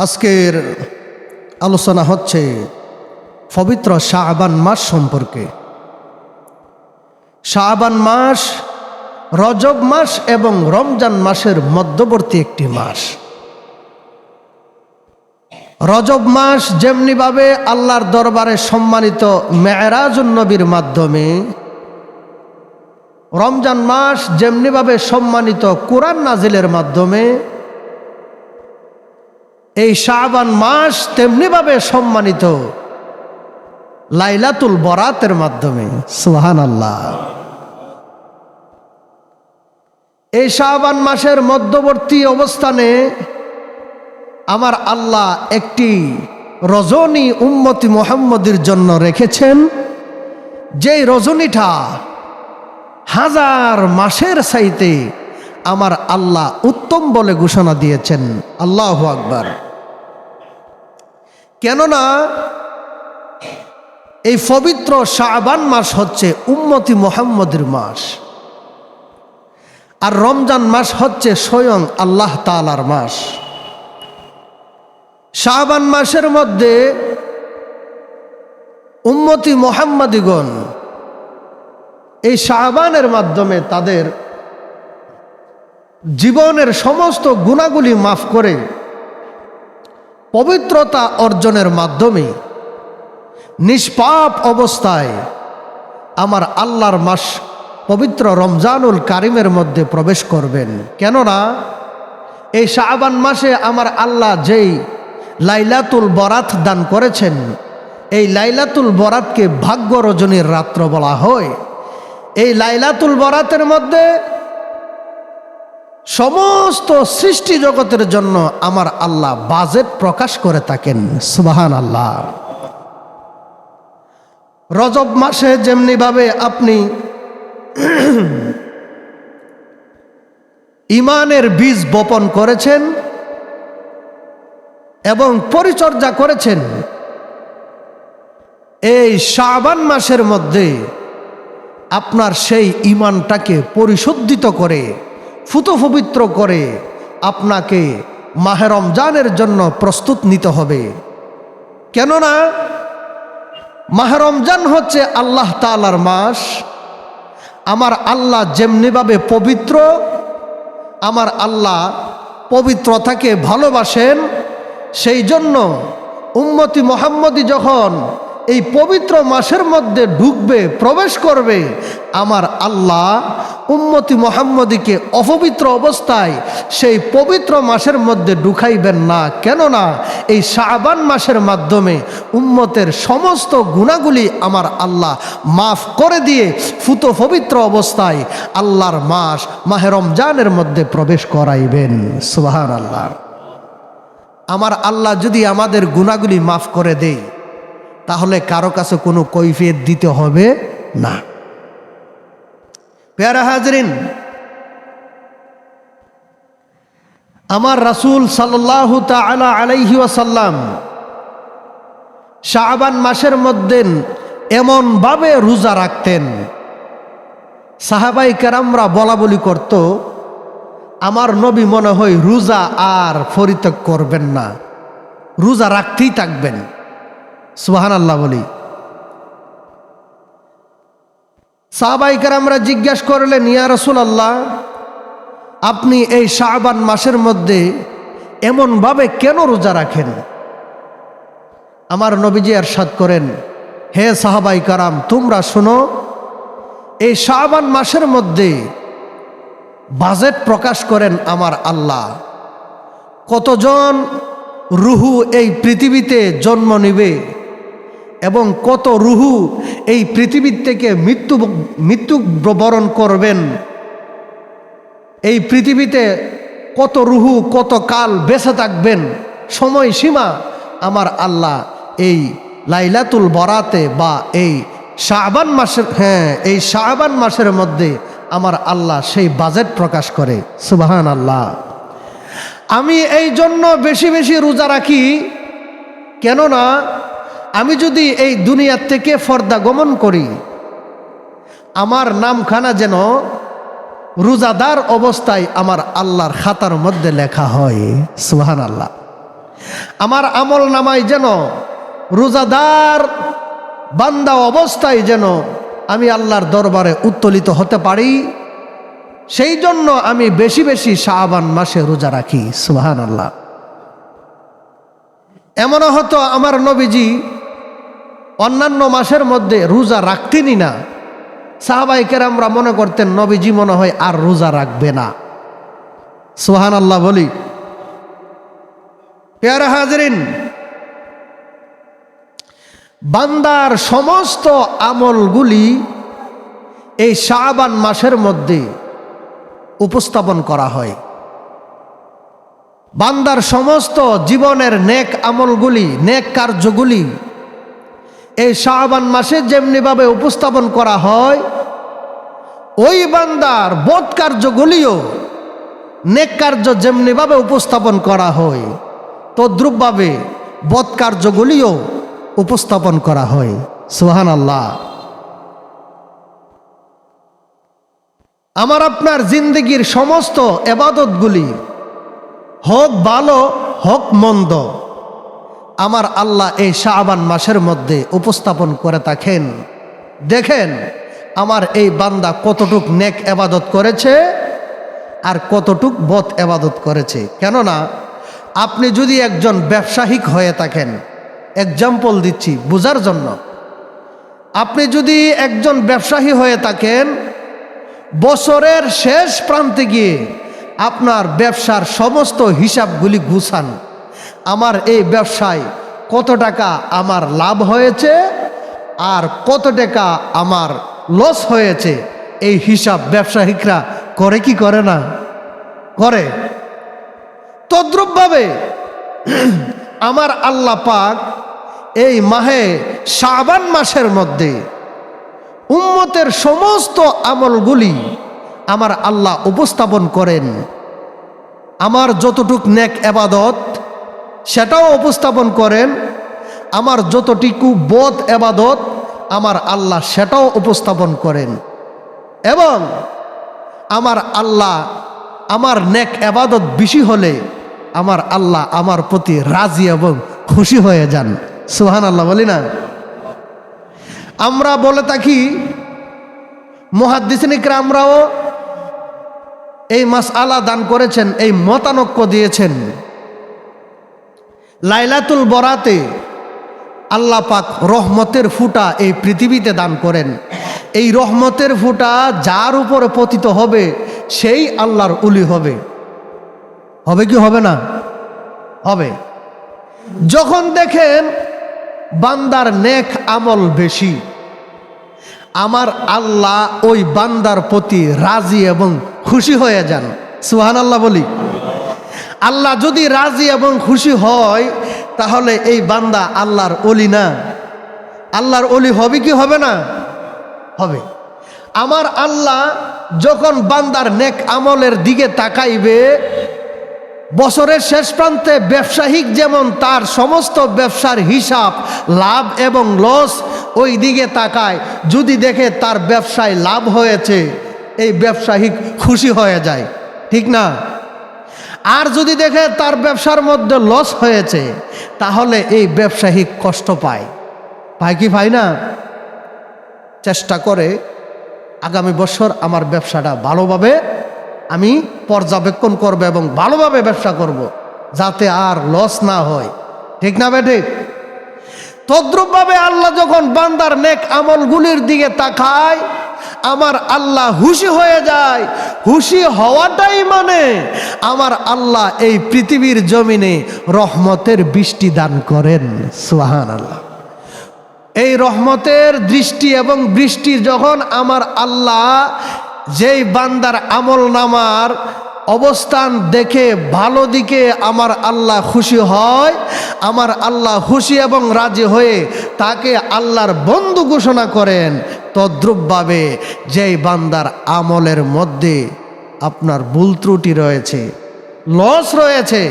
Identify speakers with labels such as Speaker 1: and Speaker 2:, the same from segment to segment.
Speaker 1: আজকের আলোচনা হচ্ছে পবিত্র শাবান মাস সম্পর্কে। শাবান মাস রজব মাস এবং রমজান মাসের মধ্যবর্তী একটি মাস। রজব মাস যেমনিভাবে আল্লাহর দরবারে সম্মানিত মেরাজুন নবীর মাধ্যমে, রমজান মাস যেমনিভাবে সম্মানিত কোরআন নাজিলের মাধ্যমে, এই শাবান মাস তেমনিভাবে সম্মানিত লাইলাতুল বরাতের মাধ্যমে। সুবহানাল্লাহ। এই শাবান মাসের মধ্যবর্তী অবস্থানে আমার আল্লাহ একটি রজনী উম্মতি মুহাম্মদের জন্য রেখেছেন, যেই রজনীটা হাজার মাসের চাইতে আমার আল্লাহ উত্তম বলে ঘোষণা দিয়েছেন। আল্লাহু আকবার। কেননা এই পবিত্র শাবান মাস হচ্ছে উম্মতি মুহাম্মদের মাস, আর রমজান মাস হচ্ছে স্বয়ং আল্লাহ তাআলার মাস। শাবান মাসের মধ্যে উম্মতি মুহাম্মাদিগণ এই শাবানের মাধ্যমে তাদের জীবনের সমস্ত গুনাহগুলি মাফ করে পবিত্রতা অর্জনের মাধ্যমে নিষ্পাপ অবস্থায় আমার আল্লাহর মাস পবিত্র রমজানুল কারিমের মধ্যে প্রবেশ করবেন। কেননা এই শাবান মাসে আমার আল্লাহ যেই লাইলাতুল বরাত দান করেছেন, এই লাইলাতুল বরাতকে ভাগ্য রজনীর রাত্র বলা হয়। এই লাইলাতুল বরাতের মধ্যে সমস্ত সৃষ্টি জগতের জন্য আমার আল্লাহ বাজেট প্রকাশ করে থাকেন। সুবহানাল্লাহ। রজব মাসে যেমনিভাবে আপনি ঈমানের বীজ বপন করেছেন এবং পরিচর্যা করেছেন, এই শাবান মাসের মধ্যে আপনার সেই ঈমানটাকে পরিশুদ্ধিত করে ফুতপবিত্র করে আপনাকে মাহে রমজানের জন্য প্রস্তুত নিতে হবে। কেননা মাহে রমজান হচ্ছে আল্লাহ তাআলার মাস। আমার আল্লাহ যেমনিভাবে পবিত্র, আমার আল্লাহ পবিত্রতাকে ভালোবাসেন, সেই জন্য উম্মতি মুহাম্মদী যখন এই পবিত্র মাসের মধ্যে ঢুকবে, প্রবেশ করবে, আমার আল্লাহ উম্মতি মুহাম্মদীকে অপবিত্র অবস্থায় সেই পবিত্র মাসের মধ্যে ঢুকাইবেন না। কেননা এই শাবান মাসের মাধ্যমে উম্মতের সমস্ত গুনাহগুলি আমার আল্লাহ মাফ করে দিয়ে ফুত পবিত্র অবস্থায় আল্লাহর মাস মাহে রমজানের মধ্যে প্রবেশ করাইবেন। সুবহানাল্লাহ। আমার আল্লাহ যদি আমাদের গুনাহগুলি মাফ করে দেয়, তাহলে কারো কাছে কোনো কৈফিয়ত দিতে হবে না। প্যারা হাজরিন, আমার রাসূল সাল্লাল্লাহু তাআলা আলাইহি ওয়াসাল্লাম শাবান মাসের মধ্যে এমনভাবে রোজা রাখতেন, সাহাবায়ে কেরামরা বলা বলি করত, আমার নবী মনে হয় রোজা আর পরিত্যাগ করবেন না, রোজা রাখতেই থাকবেন। সুবহানাল্লাহ বলি। সাহাবায়ে কেরামরা জিজ্ঞাসা করলেন, ইয়া রাসূলুল্লাহ, আপনি এই শাবান মাসের মধ্যে এমনভাবে কেন রোজা রাখেন? আমার নবীজি ইরশাদ করেন, হে সাহাবায়ে কেরাম, তোমরা শোনো, এই শাবান মাসের মধ্যে বাজেট প্রকাশ করেন আমার আল্লাহ। কতজন রুহু এই পৃথিবীতে জন্ম নিবে এবং কত রুহু এই পৃথিবীর থেকে মৃত্যুবরণ করবেন, এই পৃথিবীতে কত রুহু কত কাল বেঁচে থাকবেন, সময়সীমা আমার আল্লাহ এই লাইলাতুল বরাতে বা এই শাবান মাসের, এই শাবান মাসের মধ্যে আমার আল্লাহ সেই বাজেট প্রকাশ করে। সুবহানাল্লাহ। আমি এই জন্য বেশি বেশি রোজা রাখি, কেননা আমি যদি এই দুনিয়ার থেকে পর্দা গমন করি, আমার নামখানা যেন রোজাদার অবস্থায় আমার আল্লাহর খাতার মধ্যে লেখা হয়। সুবহানাল্লাহ। আমার আমল নামায় যেন রোজাদার বান্দা অবস্থায় যেন আমি আল্লাহর দরবারে উত্তোলিত হতে পারি, সেই জন্য আমি বেশি বেশি শাবান মাসে রোজা রাখি। সুবহানাল্লাহ। এমনও হতো আমার নবীজি অন্যান্য মাসের মধ্যে রোজা রাখতেনই না। সাহাবায়ে কেরামরা মনে করতেন নবীজি মনে হয় আর রোজা রাখবে না। সুবহানাল্লাহ বলি। প্যারা হাজরিন, বান্দার সমস্ত আমলগুলি এই শাবান মাসের মধ্যে উপস্থাপন করা হয়। বান্দার সমস্ত জীবনের নেক আমলগুলি, নেক কার্যগুলি এই শাবান মাসে যেমনিভাবে উপস্থাপন করা হয়, ওই বান্দার বদ কার্যগুলিও নেক কার্য যেমনিভাবে উপস্থাপন করা হয়, তদ্রূপভাবে বদ কার্যগুলিও উপস্থাপন করা হয়। সুবহানাল্লাহ। আমার আপনার জিন্দেগির সমস্ত ইবাদতগুলি হোক ভালো হোক মন্দ, আমার আল্লাহ এই শাবান মাসের মধ্যে উপস্থাপন করে থাকেন। দেখেন আমার এই বান্দা কতটুক নেক ইবাদত করেছে আর কতটুক বদ ইবাদত করেছে। কেননা আপনি যদি একজন ব্যবসায়িক হয়ে থাকেন, এক্সাম্পল দিচ্ছি বোঝার জন্য, আপনি যদি একজন ব্যবসায়ী হয়ে থাকেন, বছরের শেষ প্রান্তে গিয়ে আপনার ব্যবসার সমস্ত হিসাবগুলি গুছান, আমার এই ব্যবসায় কত টাকা আমার লাভ হয়েছে আর কত টাকা আমার লস হয়েছে, এই হিসাব ব্যবসায়িকরা করে কি করে না? করে। তদ্রূপভাবে আমার আল্লাহ পাক এই মাহে শাবান মাসের মধ্যে উম্মতের সমস্ত আমলগুলি আমার আল্লাহ উপস্থাপন করেন। আমার যতটুক নেক ইবাদত সেটাও উপস্থাপন করেন, আমার যতটুকু বদ ইবাদত আমার আল্লাহ সেটাও উপস্থাপন করেন। এবং আমার আল্লাহ আমার নেক ইবাদত বেশি হলে আমার আল্লাহ আমার প্রতি রাজি এবং খুশি হয়ে যান। সুবহানাল্লাহ বলি না? আমরা বলে থাকি, মুহাদ্দিসিন ইকরামরাও এই মাসআলা দান করেছেন, এই মতানক্য দিয়েছেন। লাইলাতুল বরাতে আল্লাহ পাক রহমতের ফুটা এই পৃথিবীতে দান করেন। এই রহমতের ফুটা যার উপরে পতিত হবে সেই আল্লাহর ওলি হবে। হবে কি হবে না? হবে। যখন দেখেন বান্দার নেক আমল বেশি, আমার আল্লাহ ওই বান্দার প্রতি রাজি এবং খুশি হয়ে যান। সুবহানাল্লাহ বলি। আল্লাহ যদি রাজি এবং খুশি হয় তাহলে এই বান্দা আল্লাহর ওলি না? আল্লাহর ওলি হবে কি হবে না? হবে। আমার আল্লাহ যখন বান্দার নেক আমলের দিকে তাকাইবে, বছরের শেষ প্রান্তে ব্যবসায়িক যেমন তার সমস্ত ব্যবসার হিসাব লাভ এবং লস ওই দিকে তাকায়, যদি দেখে তার ব্যবসায় লাভ হয়েছে এই ব্যবসায়িক খুশি হয়ে যায়, ঠিক না? আর যদি দেখে তার ব্যবসার মধ্যে লস হয়েছে তাহলে এই ব্যবসায়িক কষ্ট পায়। পায় কি পায় না? চেষ্টা করে আগামী বছর আমার ব্যবসাটা ভালোভাবে আমি পর্যবেক্ষণ করব এবং ভালোভাবে ব্যবসা করব, যাতে আর লস না হয়, ঠিক না বেঠিক? তদ্রূপভাবে আল্লাহ যখন বান্দার নেক আমলগুলির দিকে তাকায়, আমার আল্লাহ খুশি হয়ে যায়। খুশি হওয়াটাই মানে আমার আল্লাহ এই পৃথিবীর জমিনে রহমতের বৃষ্টি দান করেন। সুবহানাল্লাহ। এই রহমতের দৃষ্টি এবং বৃষ্টি যখন আমার আল্লাহ যেই বান্দার আমল নামার অবস্থান দেখে ভালো দিকে আমার আল্লাহ খুশি হয়, আমার আল্লাহ খুশি এবং রাজি হয়ে তাকে আল্লাহর বন্ধু ঘোষণা করেন। তদ্রূপভাবে যেই বান্দার আমলের মধ্যে আপনার ভুল ত্রুটি রয়েছে, লস রয়েছে,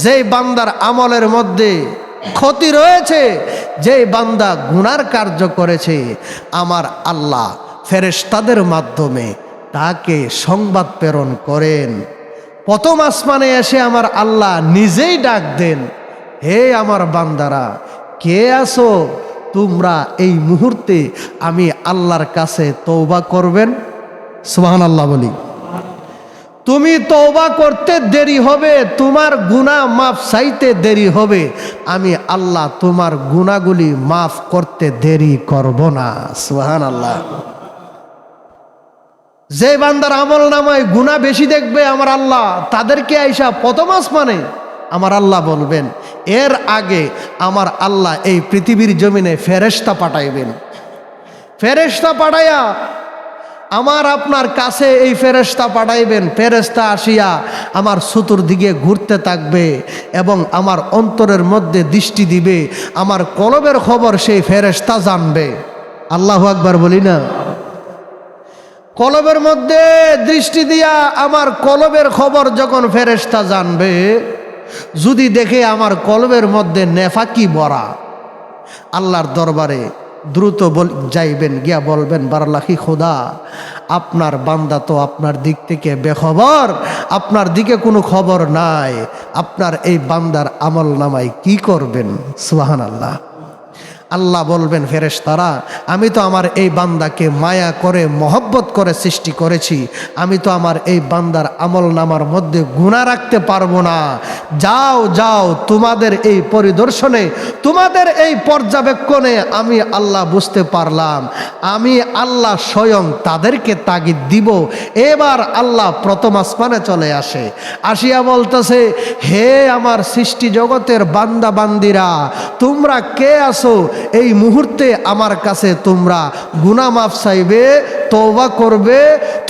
Speaker 1: যেই বান্দার আমলের মধ্যে ক্ষতি রয়েছে, যেই বান্দা গুনার কার্য করেছে, আমার আল্লাহ ফেরেশতাদের মাধ্যমে তাকে সংবাদ প্রেরণ করেন। প্রথম আসমানে এসে আমার আল্লাহ নিজেই ডাক দেন, হে আমার বান্দারা, কে আছো তোমরা এই মুহূর্তে আমি আল্লাহর কাছে তওবা করবেন? সুবহানাল্লাহ বলি। তুমি তওবা করতে দেরি হবে, তোমার গুনাহ মাফ চাইতে দেরি হবে, আমি আল্লাহ তোমার গুনাহগুলি মাফ করতে দেরি করব না। সুবহানাল্লাহ। যে বান্দার আমল নামায় গুনাহ বেশি দেখবে আমার আল্লাহ, তাদেরকে আইসা প্রথম আসমানে আমার আল্লাহ বলবেন, এর আগে আমার আল্লাহ এই পৃথিবীর জমিনে ফেরেশতা পাঠাইবেন। ফেরেশতা পাঠাইয়া আমার আপনার কাছে এই ফেরেশতা পাঠাইবেন। ফেরেশতা আসিয়া আমার চতুর্দিকে ঘুরতে থাকবে এবং আমার অন্তরের মধ্যে দৃষ্টি দিবে, আমার কলবের খবর সেই ফেরেশতা জানবে। আল্লাহু আকবার বলি না। কলবের মধ্যে দৃষ্টি দিয়া আমার কলবের খবর যখন ফেরেশতা জানবে, যদি দেখে আমার কলবের মধ্যে নেফাকি ভরা, আল্লাহর দরবারে দ্রুত যাইবেন, গিয়া বলবেন, বারালাহি খোদা, আপনার বান্দা তো আপনার দিক থেকে বেখবর, আপনার দিকে কোনো খবর নাই, আপনার এই বান্দার আমল নামায় কি করবেন? সুবহানাল্লাহ। আল্লাহ বলবেন, ফেরেশতারা, আমি তো আমার এই বান্দাকে মায়া করে মহব্বত করে সৃষ্টি করেছি, আমি তো আমার এই বান্দার আমল নামার মধ্যে গুনাহ রাখতে পারবো না। যাও যাও, তোমাদের এই পরিদর্শনে, তোমাদের এই পর্যবেক্ষণে আমি আল্লাহ বুঝতে পারলাম, আমি আল্লাহ স্বয়ং তাদেরকে তাগিদ দিব। এবার আল্লাহ প্রথম আসমানে চলে আসে, আসিয়া বলতেছে, হে আমার সৃষ্টি জগতের বান্দা বান্দিরা, তোমরা কে আছো এই মুহূর্তে আমার কাছে তোমরা গুনাহ মাফ চাইবে, তওবা করবে?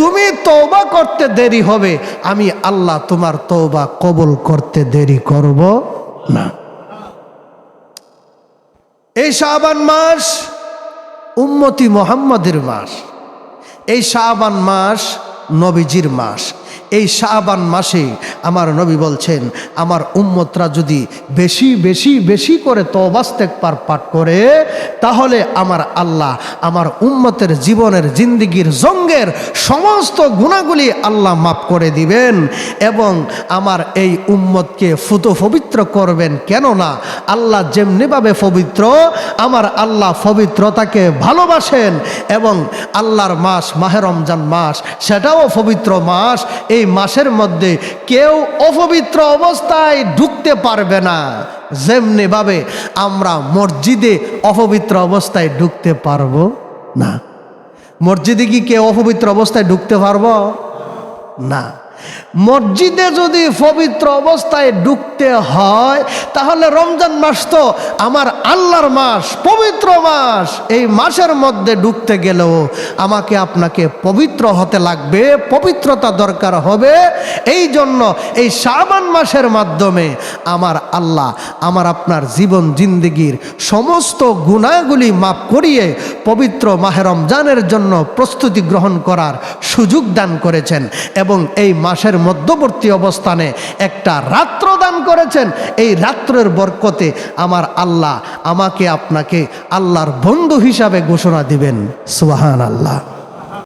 Speaker 1: তুমি তওবা করতে দেরি হবে, আমি আল্লাহ তোমার তওবা কবুল করতে দেরি করব না। এই শাবান মাস উম্মতি মুহাম্মাদের মাস, এই শাবান মাস নবীজির মাস। এই শাবান মাসে আমার নবী বলছেন, আমার উম্মতরা যদি বেশি বেশি বেশি করে তওবা ইস্তেগফার পাঠ করে, তাহলে আমার আল্লাহ আমার উম্মতের জীবনের জিন্দেগির জঙ্গের সমস্ত গুনাহগুলি আল্লাহ মাফ করে দিবেন এবং আমার এই উম্মতকে পবিত্র করবেন। কেননা আল্লাহ যেমনিভাবে পবিত্র, আমার আল্লাহ পবিত্রতাকে ভালোবাসেন এবং আল্লাহর মাস মাহে রমজান মাস, সেটাও পবিত্র মাস। এই মাসের মধ্যে কেউ অপবিত্র অবস্থায় ঢুকতে পারবে না, যেমনি ভাবে আমরা মসজিদে অপবিত্র অবস্থায় ঢুকতে পারবো না। মসজিদে কি কেউ অপবিত্র অবস্থায় ঢুকতে পারবো না। মসজিদে যদি পবিত্র অবস্থায় ঢুকতে হয়, তাহলে রমজান মাস তো আমার আল্লাহর মাস, পবিত্র মাস। এই মাসের মধ্যে ঢুকতে গেলেও আমাকে আপনাকে পবিত্র হতে লাগবে, পবিত্রতা দরকার হবে। এই জন্য এই শাবান মাসের মাধ্যমে আমার আল্লাহ আমার আপনার জীবন জিন্দেগির সমস্ত গুনাহগুলি মাফ করিয়ে পবিত্র মাহে রমজানের জন্য প্রস্তুতি গ্রহণ করার সুযোগ দান করেছেন এবং এই মাসের মধ্যবর্তী অবস্থানে একটা রাত্র দান করেছেন। এই রাত্রের বরকতে আমার আল্লাহ আমাকে আপনাকে আল্লাহর বন্ধু হিসাবে ঘোষণা দিবেন। সুবহানাল্লাহ।